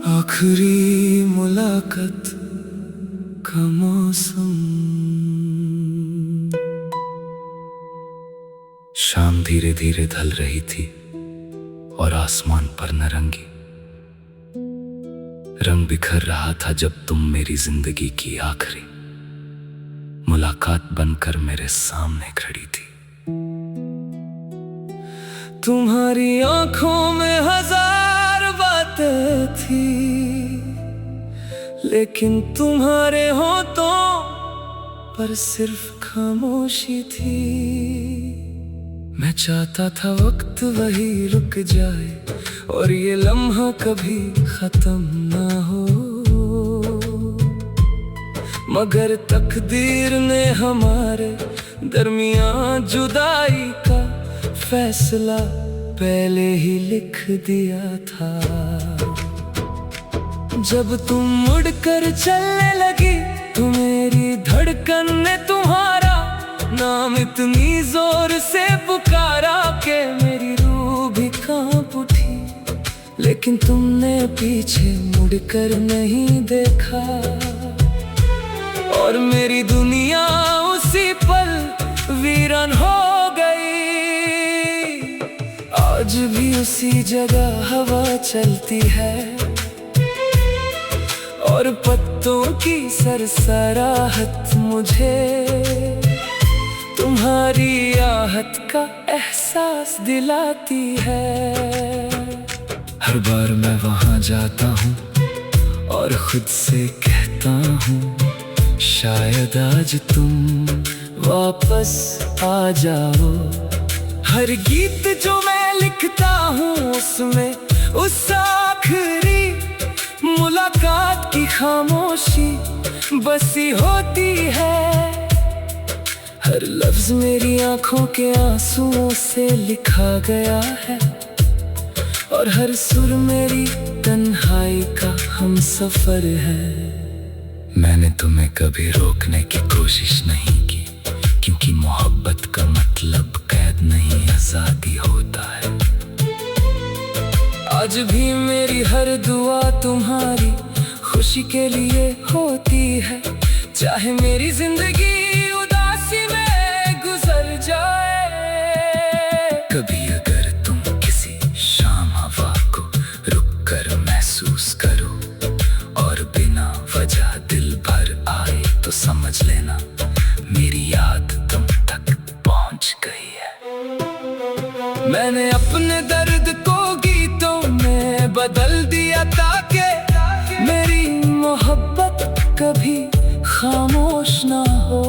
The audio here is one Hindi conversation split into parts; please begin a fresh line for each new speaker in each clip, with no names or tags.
आखिरी मुलाकात का मौसम। शाम धीरे धीरे ढल रही थी और आसमान पर नारंगी रंग बिखर रहा था जब तुम मेरी जिंदगी की आखिरी मुलाकात बनकर मेरे सामने खड़ी थी। तुम्हारी आंखों में हजार बातें थी, लेकिन तुम्हारे होठों पर सिर्फ खामोशी थी। मैं चाहता था वक्त वही रुक जाए और ये लम्हा कभी खत्म ना हो, मगर तकदीर ने हमारे दरमियान जुदाई का फैसला पहले ही लिख दिया था। जब तुम मुड़कर चलने लगी तो मेरी धड़कन ने तुम्हारा नाम इतनी जोर से पुकारा कि मेरी रूह भी कांप उठी, लेकिन तुमने पीछे मुड़कर नहीं देखा और मेरी दुनिया उसी पल वीरान हो गई। आज भी उसी जगह हवा चलती है और पत्तों की सरसराहट मुझे तुम्हारी आहट का एहसास दिलाती है। हर बार मैं वहां जाता हूँ और खुद से कहता हूँ शायद आज तुम वापस आ जाओ। हर गीत जो मैं लिखता हूँ उसमें उस आखिरी मुलाकात की खामोशी बसी होती है। हर लफ्ज मेरी आंखों के आंसुओं से लिखा गया है और हर सुर मेरी तन्हाई का हमसफर है। मैंने तुम्हें कभी रोकने की कोशिश नहीं की, क्योंकि मोहब्बत का मतलब कैद नहीं आजादी होता है। आज भी मेरी हर दुआ तुम्हारी खुशी के लिए होती है, चाहे मेरी जिंदगी उदासी में गुजर जाए। कभी अगर तुम किसी शाम हवा को रुक कर महसूस करो और बिना वजह दिल भर आए तो समझ लेना मेरी याद तुम तक पहुंच गई है। मैंने अपने दर्द को गीतों में बदल दिया ताकि मेरी मोहब्बत कभी खामोश ना हो।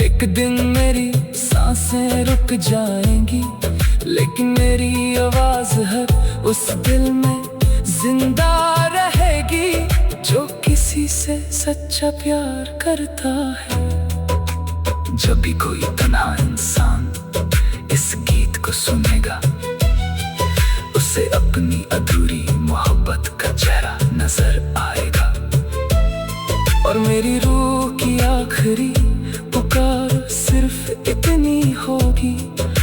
एक दिन मेरी सांसें रुक जाएंगी, लेकिन मेरी आवाज हर उस दिल में जिंदा रहेगी जो किसी से सच्चा प्यार करता है। जब भी कोई तन्हा इंसान इस गीत को सुनेगा, उसे अपनी अधूरी मोहब्बत का चेहरा नजर आएगा और मेरी रूह की आखिरी पुकार सिर्फ इतनी होगी,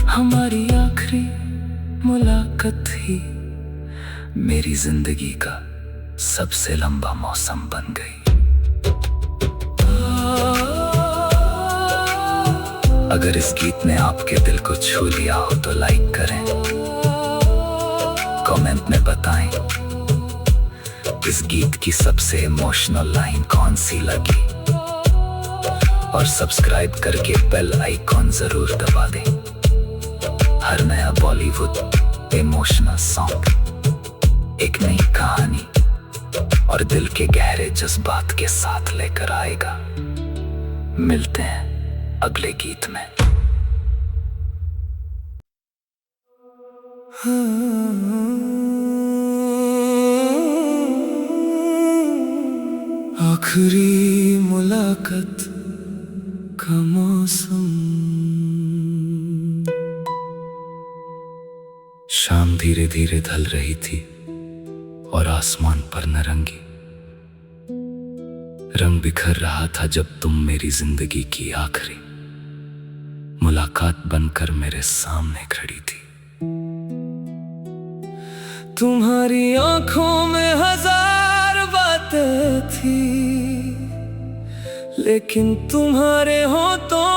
हमारी आखिरी मुलाकात ही मेरी जिंदगी का सबसे लंबा मौसम बन गई। अगर इस गीत ने आपके दिल को छू लिया हो तो लाइक करें, कमेंट में बताएं इस गीत की सबसे इमोशनल लाइन कौन सी लगी और सब्सक्राइब करके बेल आइकॉन जरूर दबा दें। हर नया बॉलीवुड इमोशनल सॉन्ग एक नई कहानी और दिल के गहरे जज्बात के साथ लेकर आएगा। मिलते हैं अगले गीत में। आखिरी मुलाकात का मौसम। शाम धीरे धीरे ढल रही थी और आसमान पर नारंगी रंग बिखर रहा था जब तुम मेरी जिंदगी की आखिरी मुलाकात मुलाकात बनकर मेरे सामने खड़ी थी। तुम्हारी आंखों में हजार बातें थी, लेकिन तुम्हारे होठों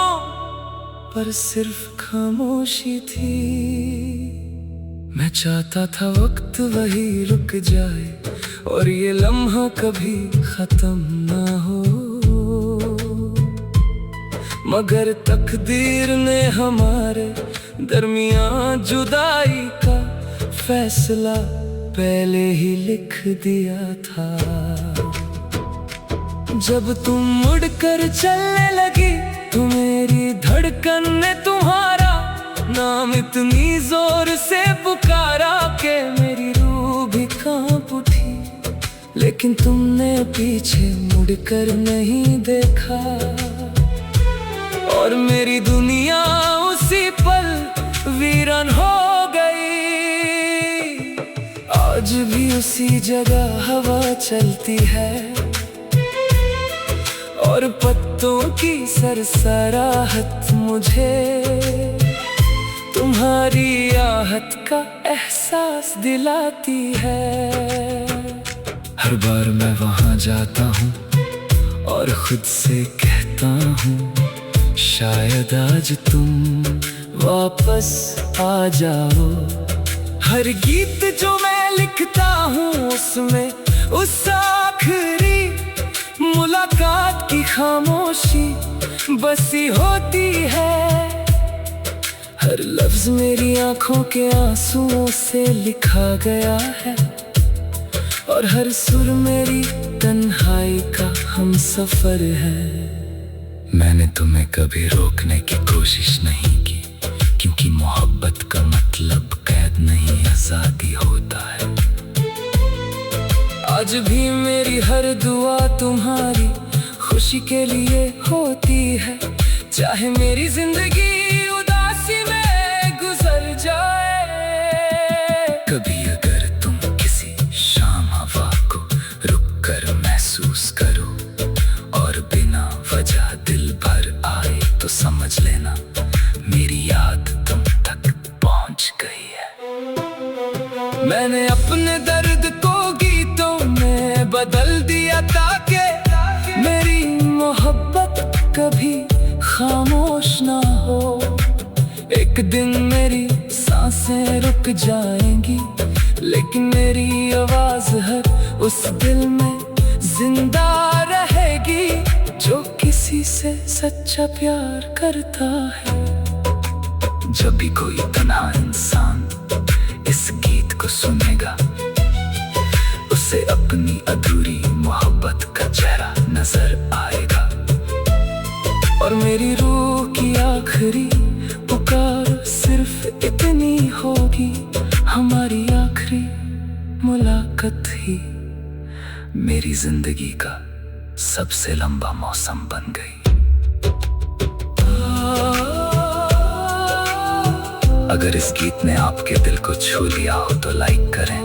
पर सिर्फ खामोशी थी। मैं चाहता था वक्त वही रुक जाए और ये लम्हा कभी खत्म ना हो, मगर तकदीर ने हमारे दरमियान जुदाई का फैसला पहले ही लिख दिया था। जब तुम मुड़कर चलने लगी तो मेरी धड़कन ने तुम्हारा नाम इतनी जोर से पुकारा कि मेरी रूह भी कांप उठी, लेकिन तुमने पीछे मुड़कर नहीं देखा और मेरी दुनिया उसी पल वीरान हो गई। आज भी उसी जगह हवा चलती है और पत्तों की सरसराहट मुझे तुम्हारी आहट का एहसास दिलाती है। हर बार मैं वहां जाता हूँ और खुद से कहता हूँ शायद आज तुम वापस आ जाओ। हर गीत जो मैं लिखता हूँ उसमें उस आखिरी मुलाकात की खामोशी बसी होती है। हर लफ्ज मेरी आंखों के आंसुओं से लिखा गया है और हर सुर मेरी तन्हाई का हमसफर है। मैंने तुम्हें कभी रोकने की कोशिश नहीं की, क्योंकि मोहब्बत का मतलब कैद नहीं आजादी होता है। आज भी मेरी हर दुआ तुम्हारी खुशी के लिए होती है, चाहे मेरी जिंदगी उदासी में गुजर जाए। कभी अगर तुम किसी शाम हवा को रुक कर महसूस करो और बिना वजह दिल भर आए तो समझ लेना मेरी याद तुम तक पहुंच गई है। मैंने अपने दर्द को गीतों में बदल दिया ताकि मेरी मोहब्बत कभी खामोश ना हो। एक दिन मेरी सांसें रुक जाएंगी, लेकिन मेरी आवाज हर उस दिल में जिंदा रहेगी जो किसी से सच्चा प्यार करता है। जब भी कोई तन्हा इंसान इस गीत को सुनेगा, उसे अपनी अधूरी मोहब्बत का चेहरा नजर आएगा और मेरी रूह की आखिरी पुकार सिर्फ इतनी होगी, हमारी आखिरी मुलाकात ही मेरी जिंदगी का सबसे लंबा मौसम बन गई। अगर इस गीत ने आपके दिल को छू लिया हो तो लाइक करें,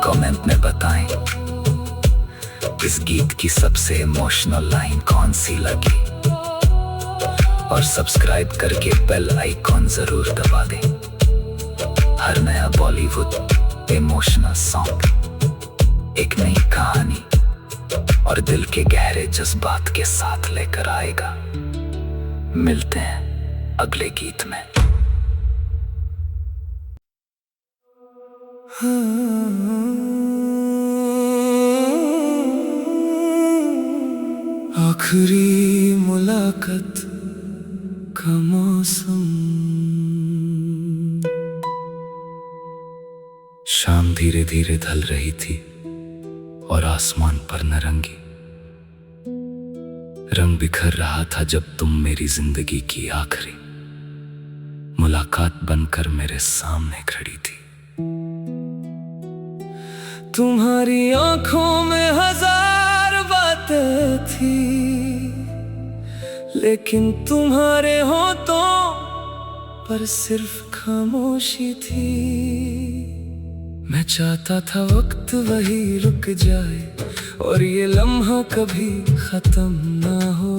कमेंट में बताएं इस गीत की सबसे इमोशनल लाइन कौन सी लगी और सब्सक्राइब करके बेल आइकॉन जरूर दबा दें। हर नया बॉलीवुड इमोशनल सॉन्ग एक नई कहानी और दिल के गहरे जज्बात के साथ लेकर आएगा। मिलते हैं अगले गीत में। आखिरी मुलाकात का मौसम। शाम धीरे धीरे ढल रही थी और आसमान पर नारंगी रंग बिखर रहा था जब तुम मेरी जिंदगी की आखिरी मुलाकात बनकर मेरे सामने खड़ी थी। तुम्हारी आंखों में हजार बातें थी, लेकिन तुम्हारे होठों पर सिर्फ खामोशी थी। मैं चाहता था वक्त वही रुक जाए और ये लम्हा कभी खत्म ना हो,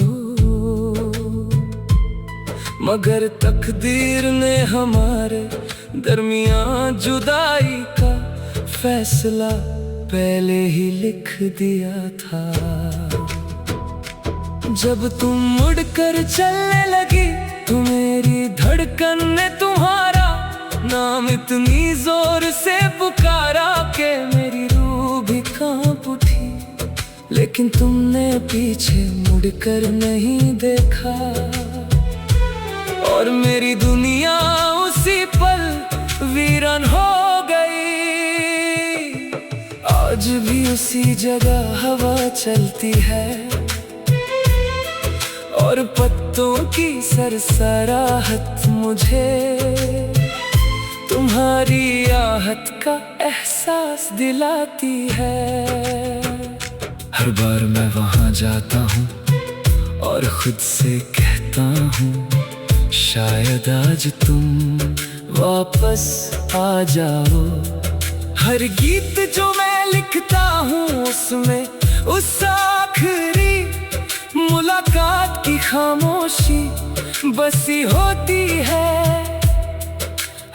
मगर तकदीर ने हमारे दरमियां जुदाई का फैसला पहले ही लिख दिया था। जब तुम मुड़कर चलने लगी तो मेरी धड़कन ने तुम्हारा नाम इतनी जोर से पुकारा कि मेरी रूह भी कांप उठी। लेकिन तुमने पीछे मुड़कर नहीं देखा और मेरी दुनिया उसी पल वीरान हो गई। आज भी उसी जगह हवा चलती है और पत्तों की सरसराहट मुझे तुम्हारी आहट का एहसास दिलाती है। हर बार मैं वहां जाता हूँ और खुद से कहता हूँ शायद आज तुम वापस आ जाओ। हर गीत जो मैं लिखता हूँ उसमें उस आखिरी मुलाकात की खामोशी बसी होती है।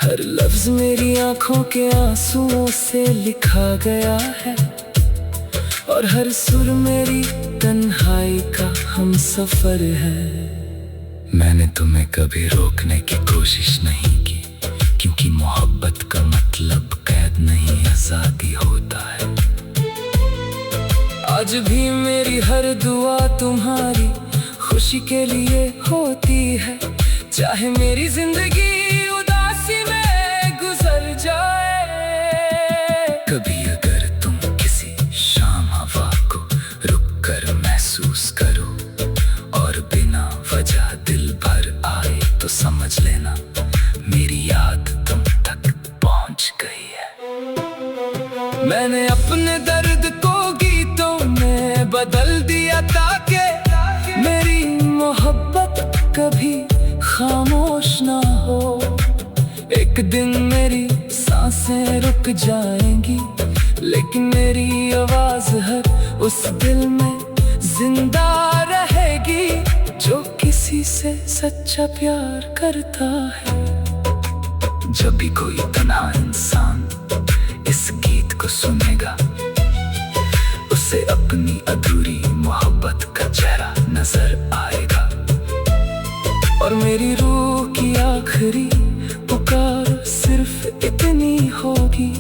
हर लफ्ज मेरी आंखों के आंसुओं से लिखा गया है और हर सुर मेरी तन्हाई का हमसफर है। मैंने तुम्हें कभी रोकने की कोशिश नहीं की, क्योंकि मोहब्बत का मतलब कैद नहीं आजादी होता है। आज भी मेरी हर दुआ तुम्हारी खुशी के लिए होती है, चाहे मेरी जिंदगी उदासी में गुजर जाए। कभी अगर तुम किसी शाम हवा को रुक कर महसूस करो और बिना वजह दिल भर आए तो समझ लेना मेरी याद तुम तक पहुंच गई है। मैंने अपने दर्द को गीतों में बदल दिया ताकि मेरी मोहब्बत कभी खामोश ना हो। एक दिन मेरी सांसें रुक जाएंगी, लेकिन मेरी आवाज हर उस दिल में जिंदा रहेगी जो किसी से सच्चा प्यार करता है। जब भी कोई तन्हा इंसान इस गीत को सुनेगा, उसे अपनी अधूरी मोहब्बत का चेहरा नजर आएगा और मेरी रूह की आखिरी पुकार सिर्फ इतनी होगी,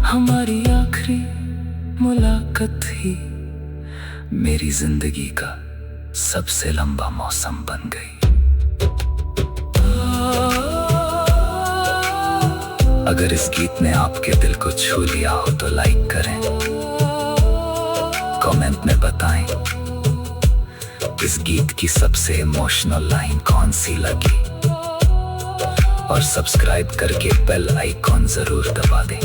हमारी आखिरी मुलाकात ही मेरी जिंदगी का सबसे लंबा मौसम बन गई। अगर इस गीत ने आपके दिल को छू लिया हो तो लाइक करें, कमेंट में बताएं इस गीत की सबसे इमोशनल लाइन कौन सी लगी और सब्सक्राइब करके बेल आइकॉन जरूर दबा दें।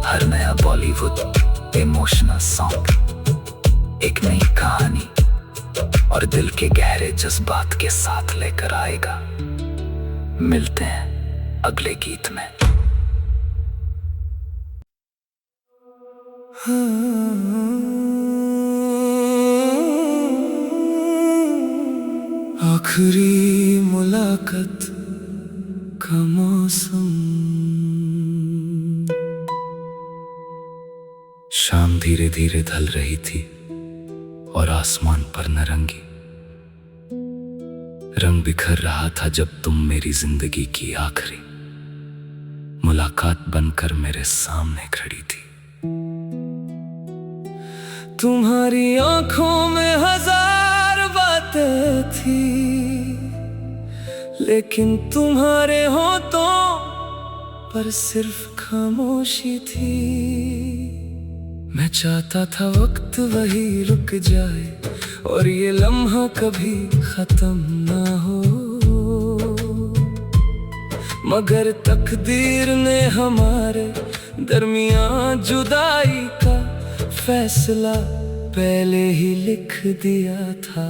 हर नया बॉलीवुड इमोशनल सॉन्ग एक नई कहानी और दिल के गहरे जज्बात के साथ लेकर आएगा। मिलते हैं अगले गीत में। आखिरी मुलाकात का मौसम। शाम धीरे धीरे ढल रही थी और आसमान पर नारंगी रंग बिखर रहा था जब तुम मेरी जिंदगी की आखिरी मुलाकात बनकर मेरे सामने खड़ी थी। तुम्हारी आंखों में हजार बातें थी, लेकिन तुम्हारे होठों पर सिर्फ खामोशी थी। मैं चाहता था वक्त वही रुक जाए और ये लम्हा कभी खत्म ना हो, मगर तकदीर ने हमारे दरमियां जुदाई का फैसला पहले ही लिख दिया था।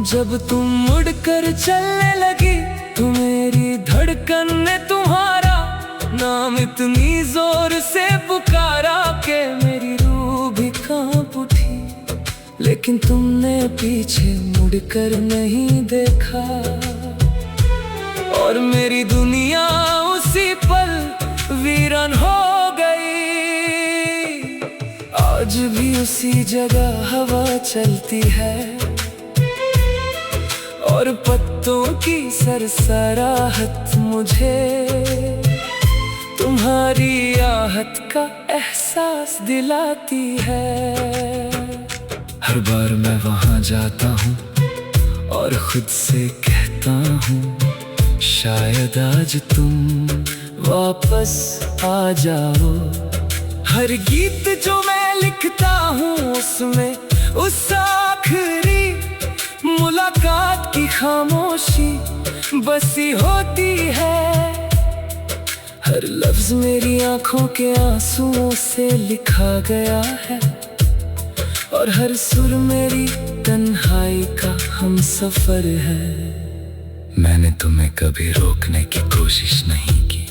जब तुम मुड़कर चलने लगी तो मेरी धड़कन ने तुम्हारा नाम इतनी जोर से पुकारा कि मेरी रूह भी कांप उठी। लेकिन लेकिन तुमने पीछे मुड़कर नहीं देखा। और मेरी दुनिया उसी पल वीरान हो गई। आज भी उसी जगह हवा चलती है और पत्तों की सरसराहट मुझे तुम्हारी आहट का एहसास दिलाती है। हर बार मैं वहां जाता हूँ और खुद से कहता हूँ, शायद आज तुम वापस आ जाओ। हर गीत जो मैं लिखता हूँ उसमें उस आखिरी मुलाकात की खामोशी बसी होती है। हर लफ्ज मेरी आंखों के आंसुओं से लिखा गया है और हर सुर मेरी तन्हाई का हमसफर है। मैंने तुम्हें कभी रोकने की कोशिश नहीं की,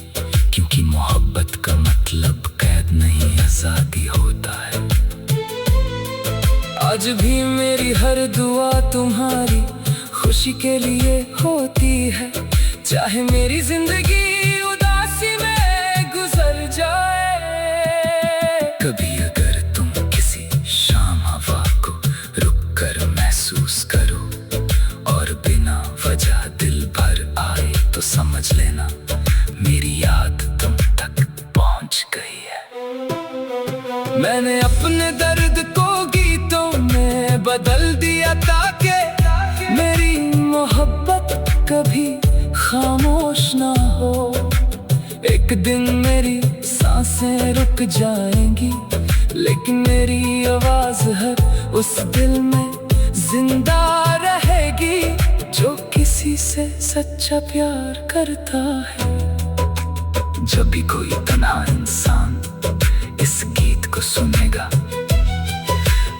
क्योंकि मोहब्बत का मतलब कैद नहीं आजादी होता है। आज भी मेरी हर दुआ तुम्हारी खुशी के लिए होती है, चाहे मेरी जिंदगी उदासी में गुजर जाए। कभी अगर तुम किसी शाम हवा को रुक कर महसूस करो और बिना वजह दिल भर आए, तो समझ लेना मेरी याद तुम तक पहुंच गई है। मैंने अपने दर्द को गीतों में बदल दिया ताकि मेरी मोहब्बत कभी खामोश ना हो। एक दिन मेरी सांसें रुक जाएंगी, लेकिन मेरी आवाज हर उस दिल में जिंदा रहेगी जो किसी से सच्चा प्यार करता है। जब भी कोई तन्हा इंसान इस गीत को सुनेगा,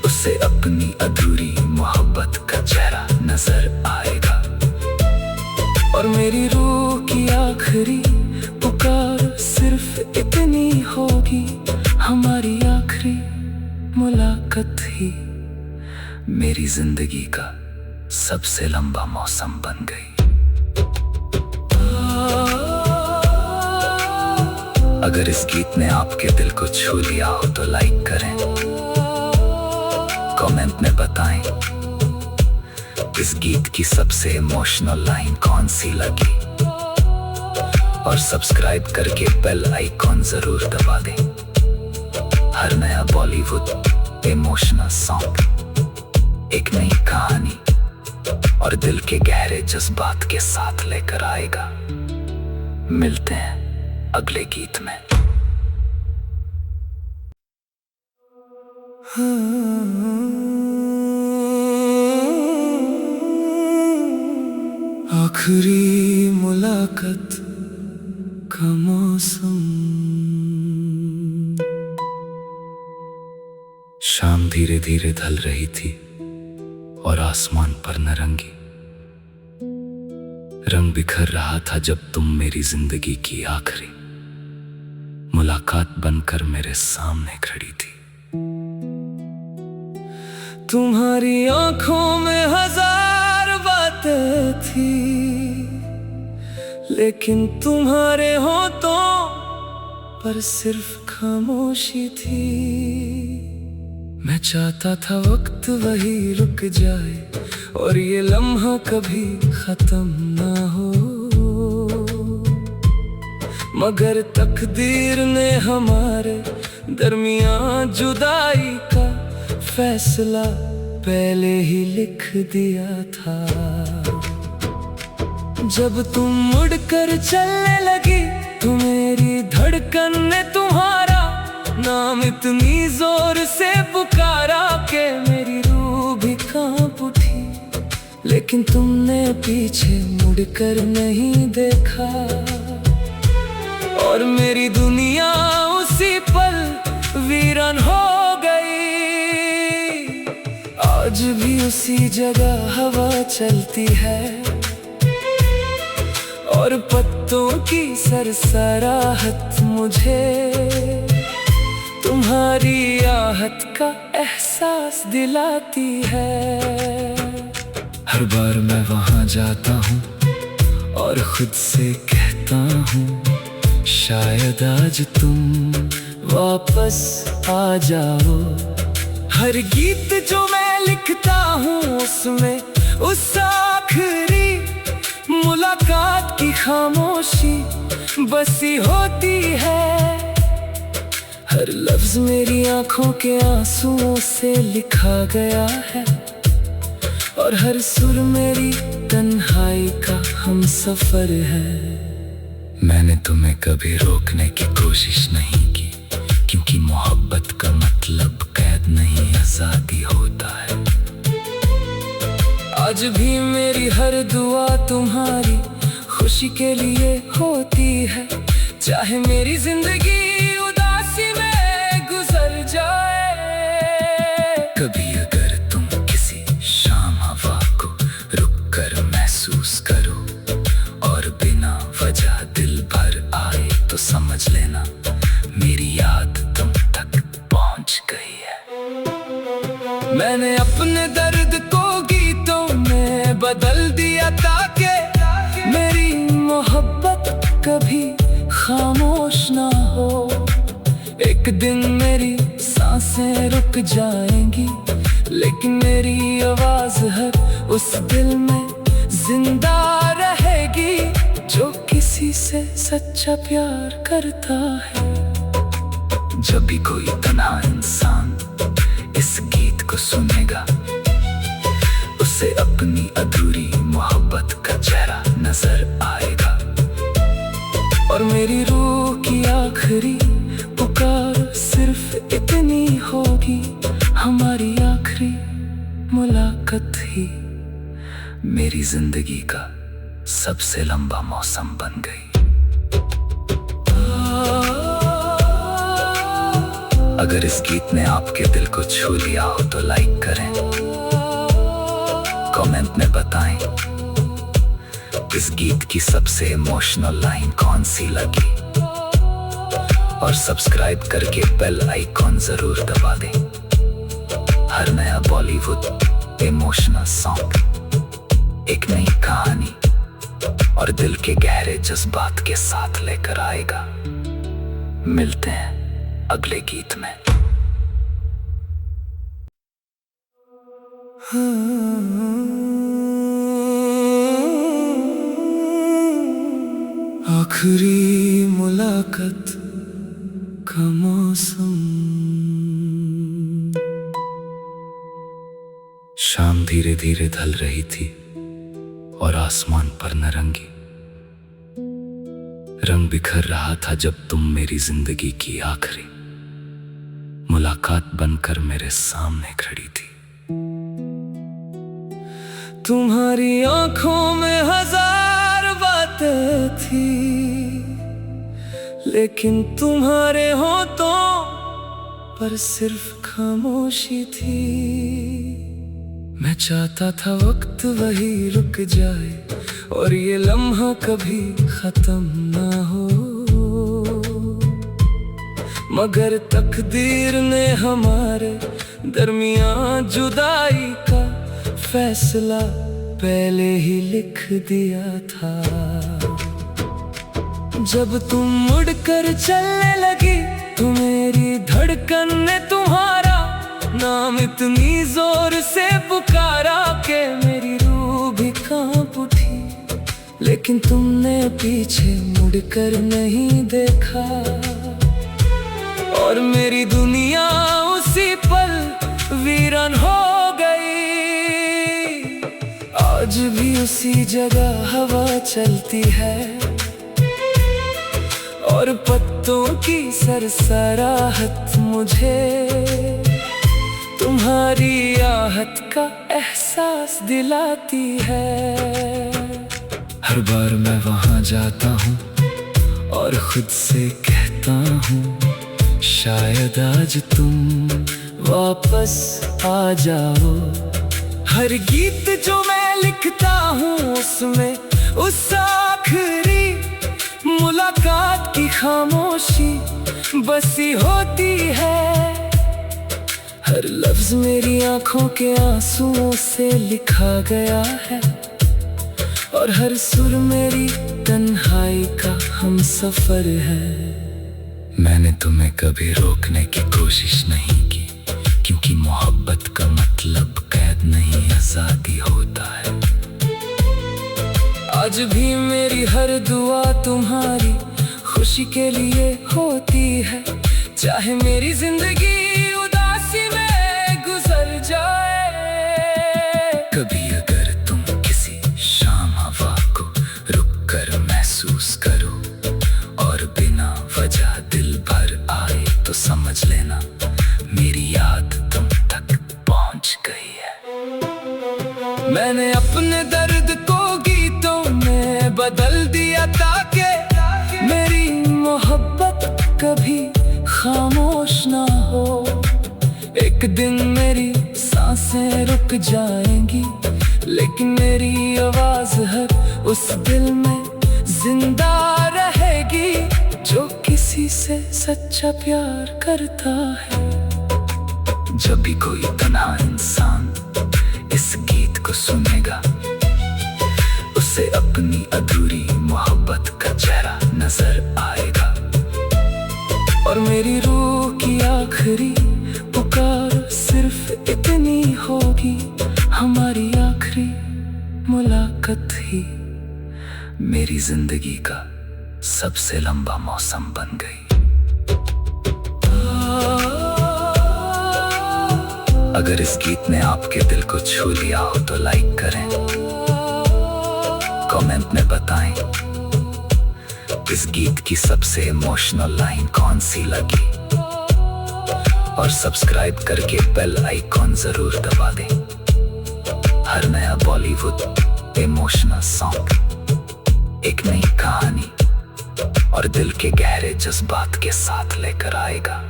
उसे अपनी अधूरी मोहब्बत का चेहरा नजर आएगा। और मेरी रूह की आखिरी पुकार सिर्फ इतनी होगी, हमारी आखिरी मुलाकात ही मेरी जिंदगी का सबसे लंबा मौसम बन गई। अगर इस गीत ने आपके दिल को छू लिया हो तो लाइक करें, कमेंट में बताएं इस गीत की सबसे इमोशनल लाइन कौन सी लगी, और सब्सक्राइब करके बेल आइकॉन जरूर दबा दें। हर नया बॉलीवुड इमोशनल सॉन्ग एक नई कहानी और दिल के गहरे जज्बात के साथ लेकर आएगा। मिलते हैं अगले गीत में। आखिरी मुलाकात का मौसम। शाम धीरे धीरे ढल रही थी और आसमान पर नारंगी रंग बिखर रहा था, जब तुम मेरी जिंदगी की आखिरी मुलाकात बनकर मेरे सामने खड़ी थी। तुम्हारी आंखों में हजार बातें थी, लेकिन तुम्हारे होठों पर सिर्फ खामोशी थी। मैं चाहता था वक्त वही रुक जाए और ये लम्हा कभी खत्म ना हो, मगर तकदीर ने हमारे दरमियान जुदाई का फैसला पहले ही लिख दिया था। जब तुम मुड़कर चलने लगी तो मेरी धड़कन ने तुम्हारा नाम इतनी जोर से पुकारा कि मेरी रूह भी कांप उठी, लेकिन तुमने पीछे मुड़कर नहीं देखा। और मेरी दुनिया उसी पल वीरान हो गई। आज भी उसी जगह हवा चलती है और पत्तों की सरसराहट मुझे तुम्हारी आहट का एहसास दिलाती है। हर बार मैं वहां जाता हूँ और खुद से कहता हूँ, शायद आज तुम वापस आ जाओ। हर गीत जो मैं लिखता हूँ उसमें उस आखिरी मुलाकात की खामोशी बसी होती है। हर लफ्ज मेरी आंखों के आंसुओं से लिखा गया है और हर सुर मेरी तन्हाई का हमसफर है। मैंने तुम्हें कभी रोकने की कोशिश नहीं की, क्योंकि मोहब्बत का मतलब कैद नहीं आजादी होता है। आज भी मेरी हर दुआ तुम्हारी खुशी के लिए होती है, चाहे मेरी जिंदगी उदासी में गुजर जाए। कभी अगर तुम किसी शाम हवा को रुक कर महसूस करो और बिना वजह दिल भर आए, तो समझ लेना मेरी याद तुम तक पहुंच गई है। मैंने अपने दर्द को गीतों में बदल दिया ताकि मेरी मोहब्बत कभी खामोश ना हो। एक दिन मेरी सांसें रुक जाएंगी, लेकिन मेरी आवाज हर उस दिल में जिंदा रहेगी जो किसी से सच्चा प्यार करता है। जब भी कोई तन्हा इंसान इस गीत को सुनेगा, उसे अपनी अधूरी मोहब्बत का चेहरा नजर आएगा और मेरी रूह की आखिरी पुकार सिर्फ इतनी होगी, हमारी आखिरी मुलाकात ही मेरी जिंदगी का सबसे लंबा मौसम बन गई। अगर इस गीत ने आपके दिल को छू लिया हो तो लाइक करें, कमेंट में बताएं इस गीत की सबसे इमोशनल लाइन कौन सी लगी, और सब्सक्राइब करके बेल आइकॉन जरूर दबा दें। हर नया बॉलीवुड इमोशनल सॉन्ग एक नई कहानी और दिल के गहरे जज्बात के साथ लेकर आएगा। मिलते हैं अगले गीत में। आखिरी मुलाकात का मौसम। शाम धीरे धीरे ढल रही थी और आसमान पर नारंगी रंग बिखर रहा था जब तुम मेरी जिंदगी की आखिरी मुलाकात बनकर मेरे सामने खड़ी थी। तुम्हारी आंखों में हजार बातें थी, लेकिन तुम्हारे होठों पर सिर्फ खामोशी थी। मैं चाहता था वक्त वही रुक जाए और ये लम्हा कभी खत्म ना हो, मगर तकदीर ने हमारे दरमियान जुदाई का फैसला पहले ही लिख दिया था। जब तुम मुड़कर चलने लगी तो मेरी धड़कन ने तुम्हारा नाम इतनी जोर से पुकारा कि मेरी रूह भी कांप उठी, लेकिन तुमने पीछे मुड़कर नहीं देखा और मेरी दुनिया उसी पल वीरान हो गई। आज भी उसी जगह हवा चलती है और पत्तों की सरसराहट मुझे तुम्हारी आहट का एहसास दिलाती है। हर बार मैं वहां जाता हूँ और खुद से कहता हूँ, शायद आज तुम वापस आ जाओ। हर गीत जो मैं लिखता हूँ उसमें उस आखिरी मुलाकात मुलाकात की खामोशी बसी होती है। हर लफ्ज मेरी आंखों के आंसुओं से लिखा गया है, और हर सुर मेरी तन्हाई का हमसफर है। मैंने तुम्हें कभी रोकने की कोशिश नहीं की, क्योंकि मोहब्बत का मतलब कैद नहीं आजादी होता है। आज भी मेरी हर दुआ तुम्हारी खुशी के लिए होती है, चाहे मेरी जिंदगी उदासी में गुजर जाए। कभी अगर तुम किसी शाम हवा को रुक कर महसूस करो और बिना वजह दिल भर आए, तो समझ लेना मेरी याद तुम तक पहुंच गई है। मैंने अपने दर्द को गीतों में बदल दिया, ताकि मेरी मोहब्बत कभी खामोश ना हो। एक दिन मेरी सांसें रुक जाएंगी, लेकिन मेरी आवाज हर उस दिल में जिंदा रहेगी जो किसी से सच्चा प्यार करता है। जब भी कोई तन्हा इंसान इस गीत को सुनेगा, उसे अपनी अधूरी मोहब्बत का चेहरा नजर आएगा, और मेरी रूह की आखिरी पुकार सिर्फ इतनी होगी, हमारी आखिरी मुलाकात ही मेरी जिंदगी का सबसे लंबा मौसम बन गई। अगर इस गीत ने आपके दिल को छू लिया हो तो लाइक करें, कमेंट में बताएं इस गीत की सबसे इमोशनल लाइन कौन सी लगी, और सब्सक्राइब करके बेल आइकॉन जरूर दबा दें। हर नया बॉलीवुड इमोशनल सॉन्ग एक नई कहानी और दिल के गहरे जज्बात के साथ लेकर आएगा।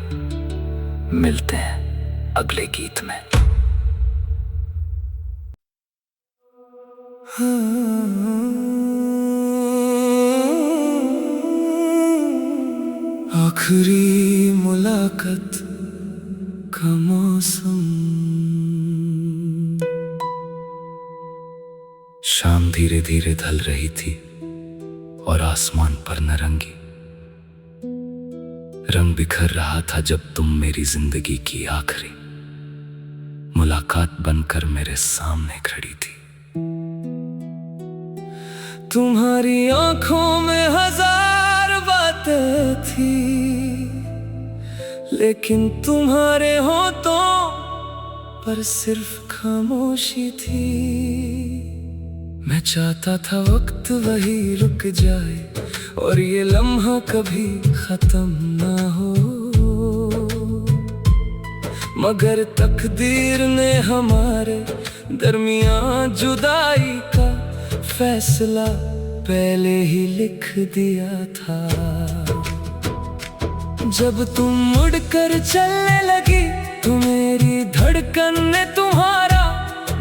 मिलते हैं अगले गीत में। आखिरी मुलाकात का मौसम। शाम धीरे धीरे ढल रही थी और आसमान पर नारंगी रंग बिखर रहा था, जब तुम मेरी जिंदगी की आखिरी मुलाकात बनकर मेरे सामने खड़ी थी। तुम्हारी आंखों में हजार बातें थी, लेकिन तुम्हारे होठों पर सिर्फ खामोशी थी। मैं चाहता था वक्त वही रुक जाए और ये लम्हा कभी खत्म ना हो, मगर तकदीर ने हमारे दरमियान जुदाई का फैसला पहले ही लिख दिया था। जब तुम मुड़कर चलने लगी तो मेरी धड़कन ने तुम्हारा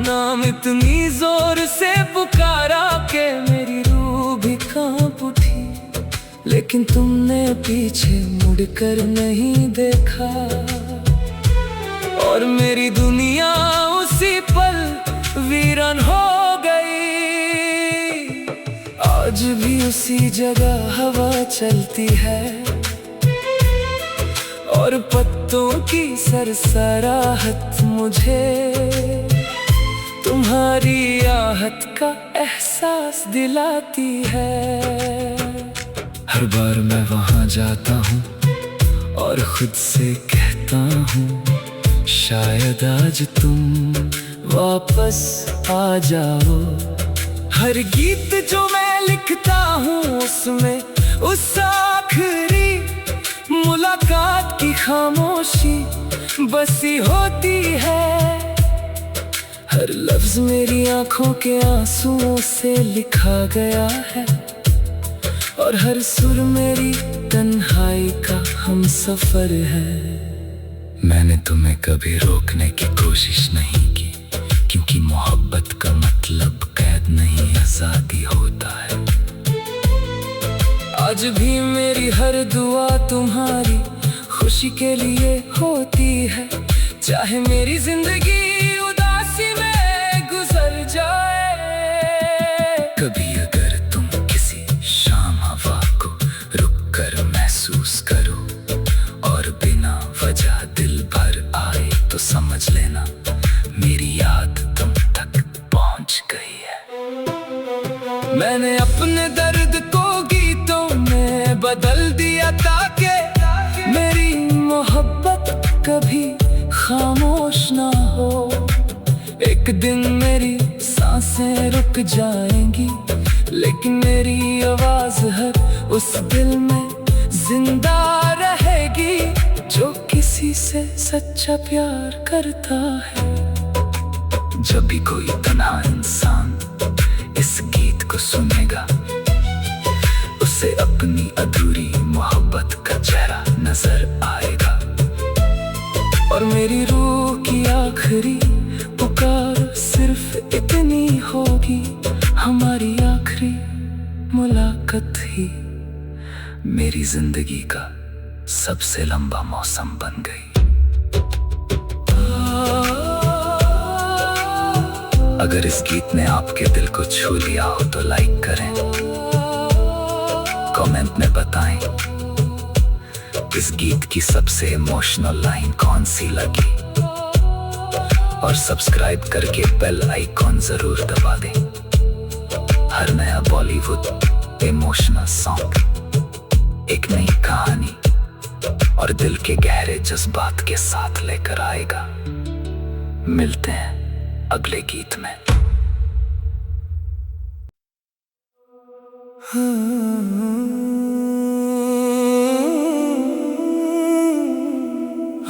नाम इतनी जोर से पुकारा कि मेरी रूह भी कांप उठी, लेकिन तुमने पीछे मुड़कर नहीं देखा, और मेरी दुनिया उसी पल वीरान हो गई। आज भी उसी जगह हवा चलती है और पत्तों की सरसराहट मुझे तुम्हारी आहट का एहसास दिलाती है। हर बार मैं वहां जाता हूँ और खुद से कहता हूँ, शायद आज तुम वापस आ जाओ। हर गीत जो मैं लिखता हूँ उसमें उस आखिरी मुलाकात की खामोशी बसी होती है। हर लफ्ज मेरी आंखों के आंसुओं से लिखा गया है, और हर सुर मेरी तन्हाई का हमसफर है। मैंने तुम्हें कभी रोकने की कोशिश नहीं की, क्योंकि मोहब्बत का मतलब कैद नहीं आजादी होता है। आज भी मेरी हर दुआ तुम्हारी खुशी के लिए होती है। चाहे मेरी जिंदगी उदासी में गुजर जाए। कभी अगर तुम किसी शाम हवा को रुक कर महसूस करो और बिना वजह दिल भर आए, तो समझ लेना मेरी याद तुम तक पहुंच गई है। मैंने अपने दर्द को गीतों में बदल दिया ताकि मेरी मोहब्बत कभी खामोश ना हो। एक दिन मेरी सांसें रुक जाएंगी, लेकिन मेरी आवाज हर उस दिल में जिंदा रहेगी जो किसी से सच्चा प्यार करता है। जब भी कोई तन्हा इंसान इस गीत को सुनेगा, उसे अपनी अधूरी मोहब्बत का चेहरा नजर आएगा। और मेरी रूह की आखिरी पुकार सिर्फ इतनी होगी, हमारी आखिरी मुलाकात ही मेरी जिंदगी का सबसे लंबा मौसम बन गई। अगर इस गीत ने आपके दिल को छू लिया हो तो लाइक करें, कमेंट में बताएं इस गीत की सबसे इमोशनल लाइन कौन सी लगी, और सब्सक्राइब करके बेल आइकॉन जरूर दबा दें। हर नया बॉलीवुड इमोशनल सॉन्ग एक नई कहानी और दिल के गहरे जज्बात के साथ लेकर आएगा। मिलते हैं अगले गीत में।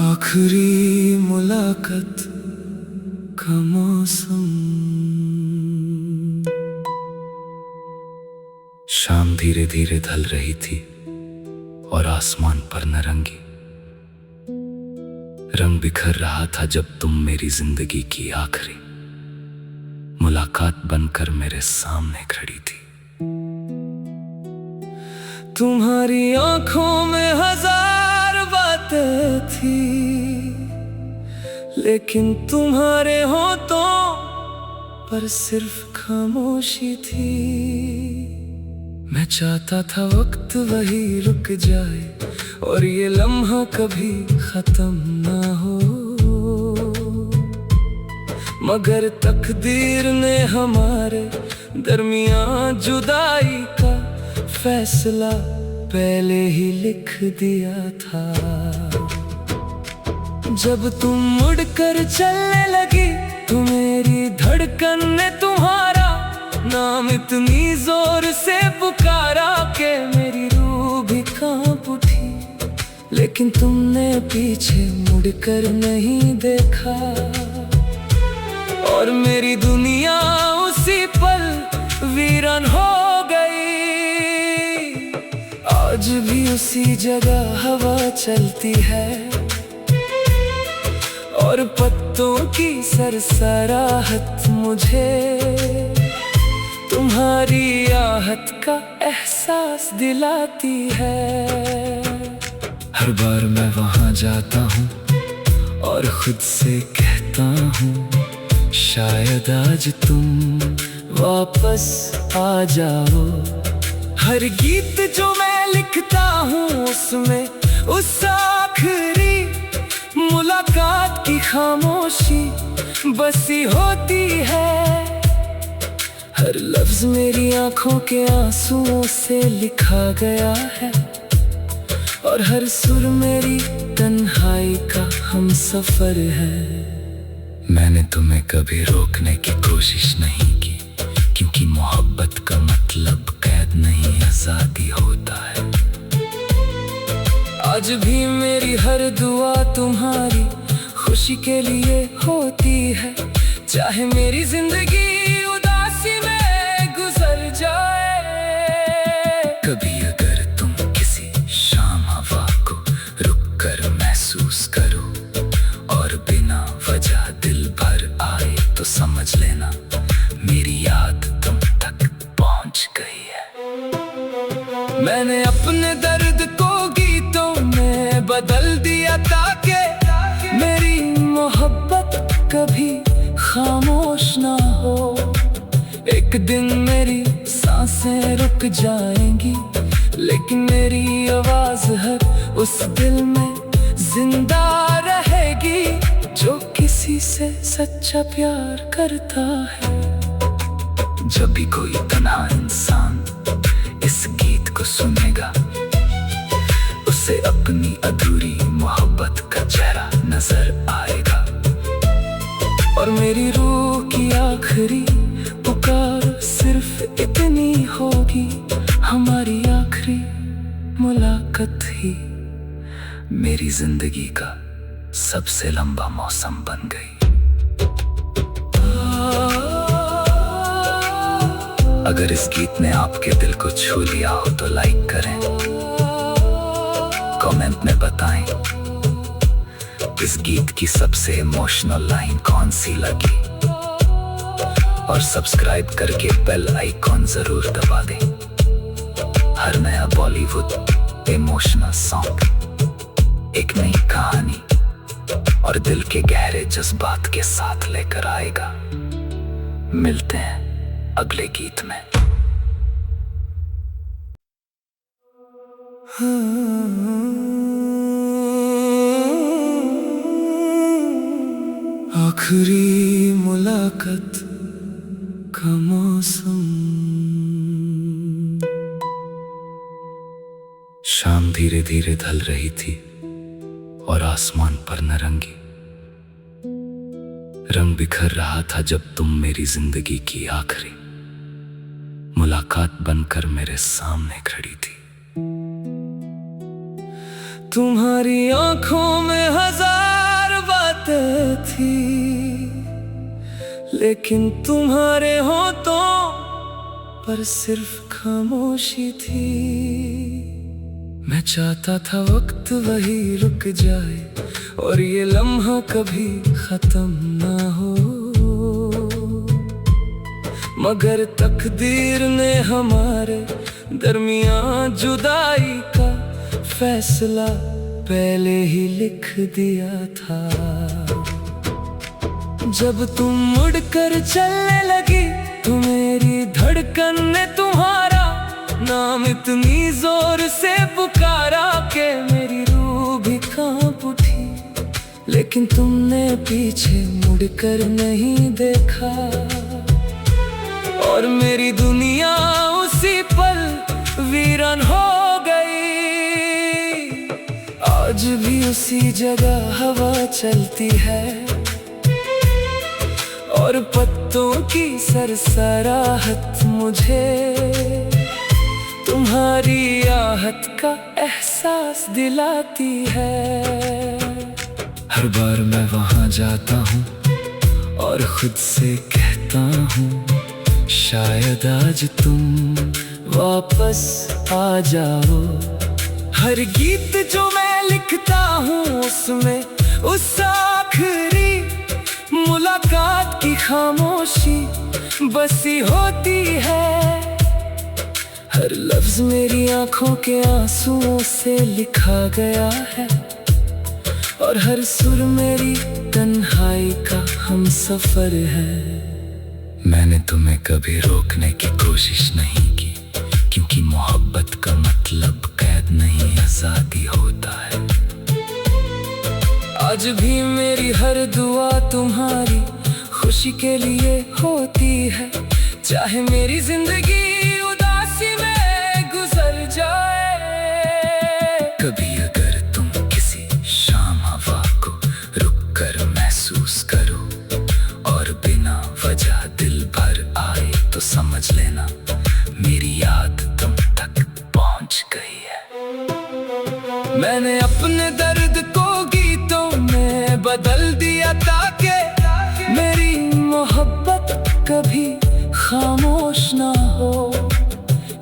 आखिरी मुलाकात का मौसम। शाम धीरे धीरे ढल रही थी और आसमान पर नारंगी रंग बिखर रहा था जब तुम मेरी जिंदगी की आखिरी मुलाकात बनकर मेरे सामने खड़ी थी। तुम्हारी आंखों में हजार बातें थी, लेकिन तुम्हारे होठों पर सिर्फ खामोशी थी। मैं चाहता था वक्त वही रुक जाए और ये लम्हा कभी खत्म ना हो, मगर तकदीर ने हमारे दरमियान जुदाई का फैसला पहले ही लिख दिया था। जब तुम मुड़कर चलने लगी तो मेरी धड़कन ने तुम्हारा नाम इतनी जोर से पुकारा कि मेरी रूह भी कांप उठी, लेकिन तुमने पीछे मुड़कर नहीं देखा और मेरी दुनिया उसी पल वीरान हो गई। आज भी उसी जगह हवा चलती है और पत्तों की सरसराहट मुझे तुम्हारी आहट का एहसास दिलाती है। हर बार मैं वहां जाता हूँ और खुद से कहता हूँ, शायद आज तुम वापस आ जाओ। हर गीत जो मैं लिखता हूँ उसमें उस आखिरी मुलाकात की खामोशी बसी होती है। हर लफ्ज मेरी आंखों के आंसुओं से लिखा गया है और हर सुर मेरी तन्हाई का हमसफर है। मैंने तुम्हें कभी रोकने की कोशिश नहीं की, क्योंकि मोहब्बत का मतलब कैद नहीं आजादी होता है। आज भी मेरी हर दुआ तुम्हारी खुशी के लिए होती है। चाहे मेरी जिंदगी उदासी में गुजर जाए। कभी अगर तुम किसी शाम हवा को रुक कर महसूस करो और बिना वजह दिल भर आए, तो समझ लेना मेरी याद तुम तक पहुंच गई है। मैंने अपने दर्द को गीतों में बदल दिया ताकि मेरी मोहब्बत कभी खामोश ना हो। एक दिन मेरी सांसें रुक जाएंगी, लेकिन मेरी आवाज हर उस दिल में जिंदा रहेगी जो किसी से सच्चा प्यार करता है। जब भी कोई तन्हा इंसान इस गीत को सुनेगा, उसे अपनी अधूरी मोहब्बत का चेहरा नजर आएगा। और मेरी रूह की आखिरी पुकार सिर्फ इतनी होगी, हमारी आखिरी मुलाकात ही मेरी जिंदगी का सबसे लंबा मौसम बन गई। अगर इस गीत ने आपके दिल को छू लिया हो तो लाइक करें, कमेंट में बताएं इस गीत की सबसे इमोशनल लाइन कौन सी लगी, और सब्सक्राइब करके बेल आइकॉन जरूर दबा दें। हर नया बॉलीवुड इमोशनल सॉन्ग एक नई कहानी और दिल के गहरे जज्बात के साथ लेकर आएगा। मिलते हैं अगले गीत में। आखिरी मुलाकात का मौसम। शाम धीरे धीरे ढल रही थी और आसमान पर नारंगी रंग बिखर रहा था जब तुम मेरी जिंदगी की आखिरी मुलाकात बनकर मेरे सामने खड़ी थी। तुम्हारी आंखों में हजार बातें थी, लेकिन तुम्हारे होठों पर सिर्फ खामोशी थी। मैं चाहता था वक्त वही रुक जाए और ये लम्हा कभी खत्म ना हो, मगर तकदीर ने हमारे दरमियान जुदाई का फैसला पहले ही लिख दिया था। जब तुम मुड़कर चलने लगी तो मेरी धड़कन ने तुम्हारा नाम इतनी जोर से पुकारा कि मेरी रूह भी कांप उठी, लेकिन तुमने पीछे मुड़कर नहीं देखा और मेरी दुनिया उसी पल वीरान हो गई। आज भी उसी जगह हवा चलती है और पत्तों की सरसराहट मुझे तुम्हारी आहट का एहसास दिलाती है। हर बार मैं वहां जाता हूँ और खुद से कहता हूँ, शायद आज तुम वापस आ जाओ। हर गीत जो मैं लिखता हूँ उसमें उस आखिरी मुलाकात की खामोशी बसी होती है। हर लफ्ज मेरी आंखों के आंसुओं से लिखा गया है और हर सुर मेरी तन्हाई का हमसफर है। मैंने तुम्हें कभी रोकने की कोशिश नहीं की, क्योंकि मोहब्बत का मतलब कैद नहीं आजादी होता है। आज भी मेरी हर दुआ तुम्हारी खुशी के लिए होती है, चाहे मेरी जिंदगी उदासी में गुजर जाए। कभी अगर तुम किसी शाम हवा को रुक कर महसूस करो और बिना वजह दिल भर आए तो समझ लेना मेरी याद तुम तक पहुंच गई है। मैंने अपने दर्द को गीतों में बदल दिया ताकि मेरी मोहब्बत कभी खामोश ना हो।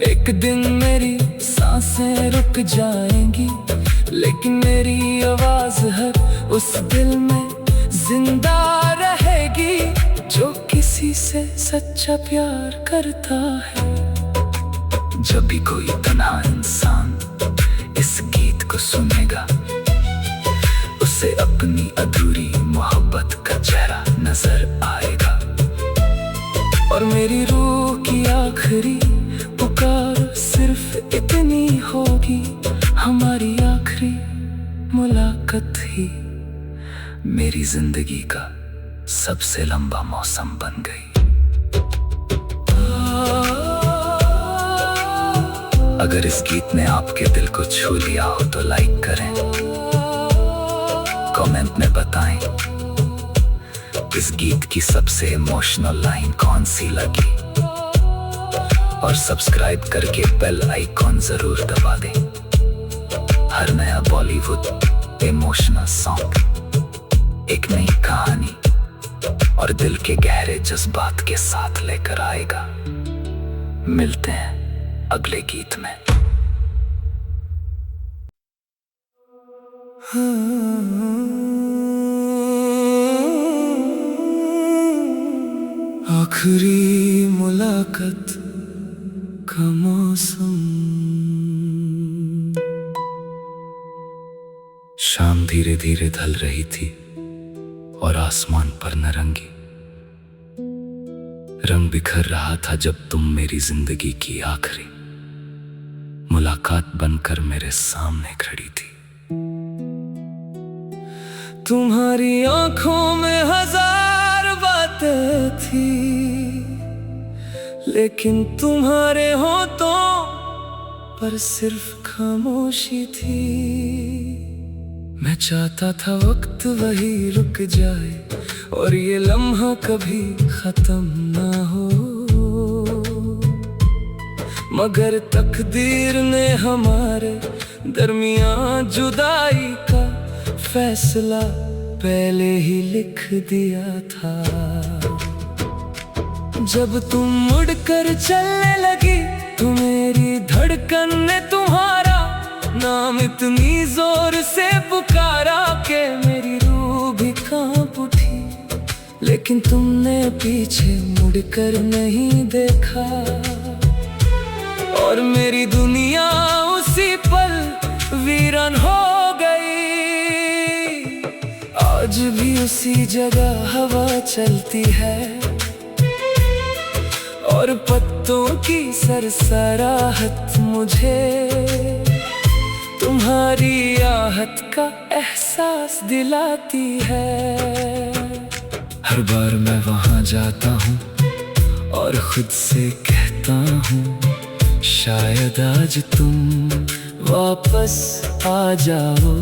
एक दिन मेरी सांसें रुक जाएंगी, लेकिन मेरी आवाज हर उस दिल में जिंदा रहेगी जो किसी से सच्चा प्यार करता है। जब भी कोई तन्हा इंसान इस गीत को सुनेगा, उसे अपनी अधूरी मोहब्बत का चेहरा नजर आएगा। और मेरी रूह की आखिरी पुकार सिर्फ इतनी होगी, हमारी आखिरी मुलाकात ही मेरी जिंदगी का सबसे लंबा मौसम बन गई। अगर इस गीत ने आपके दिल को छू लिया हो तो लाइक करें, कमेंट में बताएं इस गीत की सबसे इमोशनल लाइन कौन सी लगी, और सब्सक्राइब करके बेल आइकॉन जरूर दबा दें। हर नया बॉलीवुड इमोशनल सॉन्ग एक नई कहानी और दिल के गहरे जज्बात के साथ लेकर आएगा। मिलते हैं अगले गीत में। आखिरी मुलाकात का मौसम। शाम धीरे धीरे ढल रही थी और आसमान पर नारंगी रंग बिखर रहा था जब तुम मेरी जिंदगी की आखिरी मुलाकात बनकर मेरे सामने खड़ी थी। तुम्हारी आंखों में हजार बातें थी, लेकिन तुम्हारे होठों पर सिर्फ खामोशी थी। मैं चाहता था वक्त वही रुक जाए और ये लम्हा कभी खत्म ना हो, मगर तकदीर ने हमारे दरमियान जुदाई का फैसला पहले ही लिख दिया था। जब तुम मुड़कर चलने लगी तो मेरी धड़कन ने तुम्हारा नाम इतनी जोर से पुकारा कि मेरी रूह भी कांप उठी, लेकिन तुमने पीछे मुड़कर नहीं देखा और मेरी दुनिया उसी पल वीरान हो गई। आज भी उसी जगह हवा चलती है और पत्तों की सरसराहट मुझे तुम्हारी आहट का एहसास दिलाती है। हर बार मैं वहां जाता हूँ और खुद से कहता हूँ, शायद आज तुम वापस आ जाओ।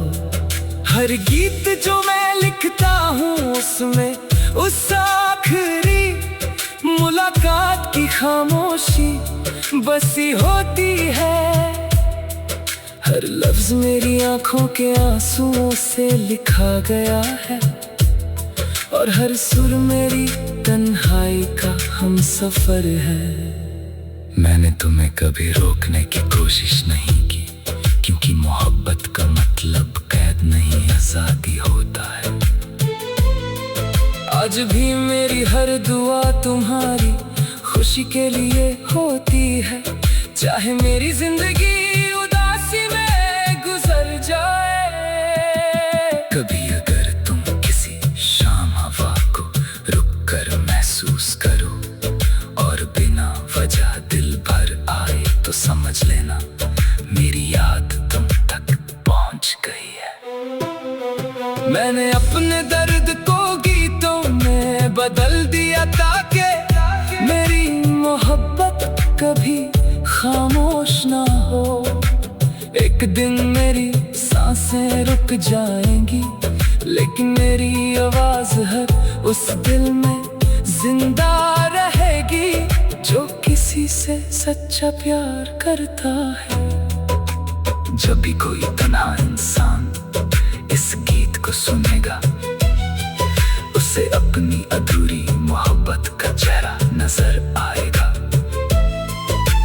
हर गीत जो मैं लिखता हूँ उसमें उस आखिरी मुलाकात की खामोशी बसी होती है। हर लफ्ज मेरी आंखों के आंसुओं से लिखा गया है और हर सुर मेरी तन्हाई का हमसफर है। मैंने तुम्हें कभी रोकने की कोशिश नहीं की, क्योंकि मोहब्बत का मतलब कैद नहीं आजादी होता है। आज भी मेरी हर दुआ तुम्हारी खुशी के लिए होती है, चाहे मेरी जिंदगी उदासी में गुजर जाए। कभी अगर तुम किसी शाम हवा को रुक कर महसूस करो और बिना वजह दिल भर आए तो समझ लेना मेरी याद तुम तक पहुंच गई है। मैंने अपने दर्द को गीतों में बदल दिया ताकि मेरी मोहब्बत कभी खामोश ना हो। एक दिन मेरी सांसें रुक जाएंगी, लेकिन मेरी आवाज हर उस दिल में जिंदा रहेगी जो किसी से सच्चा प्यार करता है। जब भी कोई तन्हा इंसान इस गीत को सुनेगा, उसे अपनी अधूरी मोहब्बत का चेहरा नजर आएगा।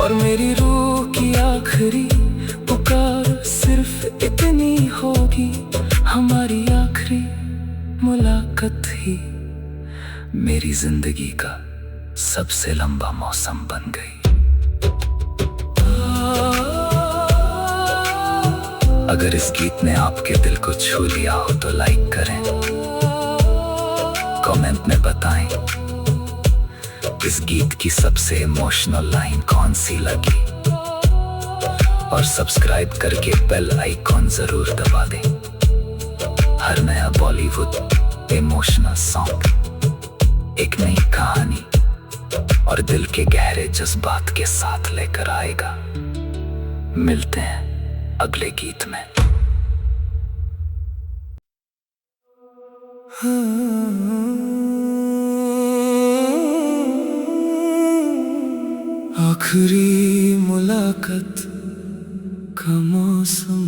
और मेरी रूह की आखिरी पुकार सिर्फ इतनी होगी, हमारी आखिरी मुलाकात ही मेरी जिंदगी का सबसे लंबा मौसम बन गई। अगर इस गीत ने आपके दिल को छू लिया हो तो लाइक करें, कमेंट में बताएं इस गीत की सबसे इमोशनल लाइन कौन सी लगी, और सब्सक्राइब करके बेल आइकॉन जरूर दबा दें। हर नया बॉलीवुड इमोशनल सॉन्ग एक नई कहानी और दिल के गहरे जज्बात के साथ लेकर आएगा। मिलते हैं अगले गीत में। आखिरी मुलाकात का मौसम,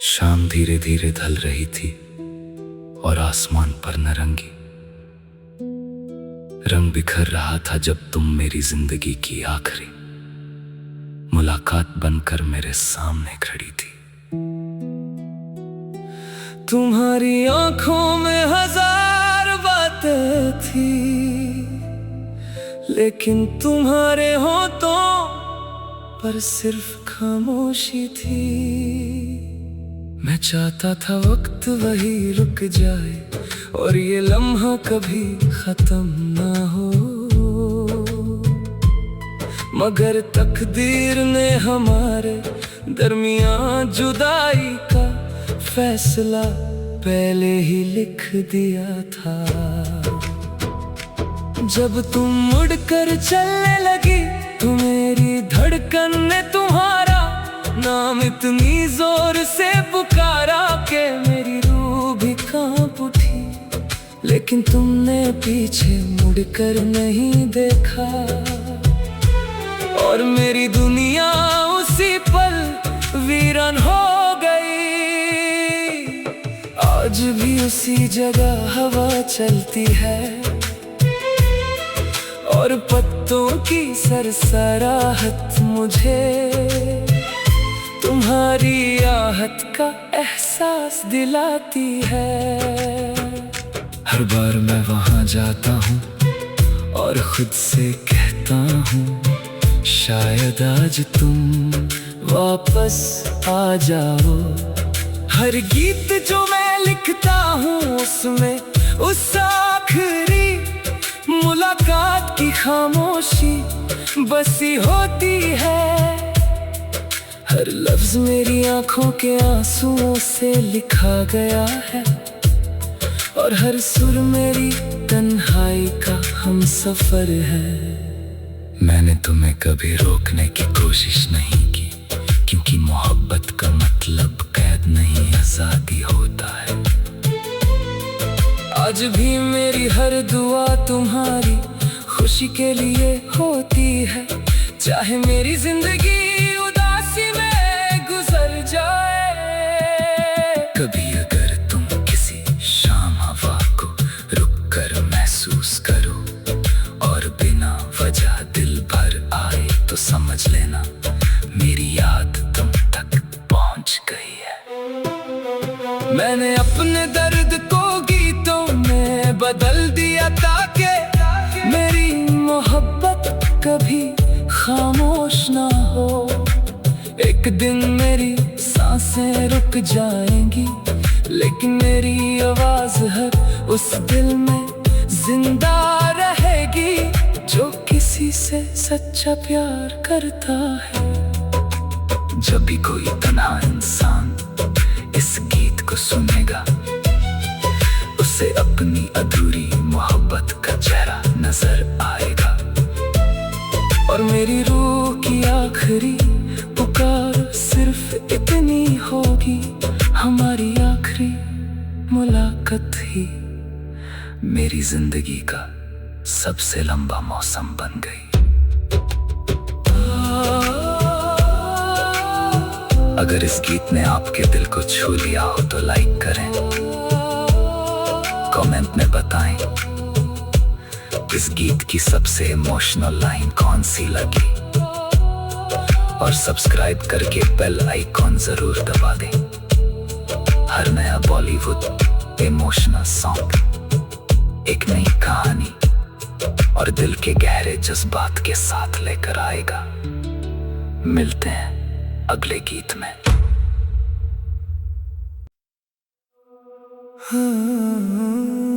शाम धीरे धीरे ढल रही थी और आसमान पर नारंगी रंग बिखर रहा था जब तुम मेरी जिंदगी की आखिरी मुलाकात बनकर मेरे सामने खड़ी थी। तुम्हारी आंखों में हजार बातें थी, लेकिन तुम्हारे होठों पर सिर्फ खामोशी थी। मैं चाहता था वक्त वही रुक जाए और ये लम्हा कभी खत्म ना हो, मगर तकदीर ने हमारे दरमियान जुदाई का फैसला पहले ही लिख दिया था। जब तुम मुड़कर चलने लगी तो मेरी धड़कन ने तुम्हारा नाम इतनी जोर से पुकारा कि मेरी रूह भी कांप उठी, लेकिन तुमने पीछे मुड़कर नहीं देखा और मेरी दुनिया उसी पल वीरान हो गई। आज भी उसी जगह हवा चलती है और पत्तों की सरसराहट मुझे तुम्हारी आहट का एहसास दिलाती है। हर बार मैं वहां जाता हूँ और खुद से कहता हूँ शायद आज तुम वापस आ जाओ। हर गीत जो मैं लिखता हूँ उसमें उस आखिरी मुलाकात की खामोशी बसी होती है। हर लफ्ज मेरी आंखों के आंसुओं से लिखा गया है और हर सुर मेरी तन्हाई का हमसफर है। मैंने तुम्हें कभी रोकने की कोशिश नहीं की, क्योंकि मोहब्बत का मतलब कैद नहीं आजादी होता है। आज भी मेरी हर दुआ तुम्हारी खुशी के लिए होती है, चाहे मेरी जिंदगी उदासी में गुजर जाए। कभी अगर तुम किसी शाम हवा को रुक कर महसूस करो और बिना वजह दिल भर आए तो समझ लेना मेरी याद तुम तक पहुंच गई है। मैंने अपने दर्द को गीतों में बदल दिया ताकि मेरी मोहब्बत कभी खामोश ना हो। एक दिन मेरी सांसें रुक जाएंगी, लेकिन मेरी आवाज हर उस दिल में जिंदा रहेगी जो किसी से सच्चा प्यार करता है। जब भी कोई तन्हा इंसान इस गीत को सुनेगा, उसे अपनी अधूरी मोहब्बत का चेहरा नजर आएगा और मेरी रूह की आखिरी पुकार सिर्फ इतनी होगी, हमारी आखिरी मुलाकात ही मेरी जिंदगी का सबसे लंबा मौसम बन गई। अगर इस गीत ने आपके दिल को छू लिया हो तो लाइक करें, कमेंट में बताएं इस गीत की सबसे इमोशनल लाइन कौन सी लगी, और सब्सक्राइब करके बेल आइकॉन जरूर दबा दें। हर नया बॉलीवुड इमोशनल सॉन्ग एक नई कहानी और दिल के गहरे जज्बात के साथ लेकर आएगा। मिलते हैं अगले गीत में। हाँ।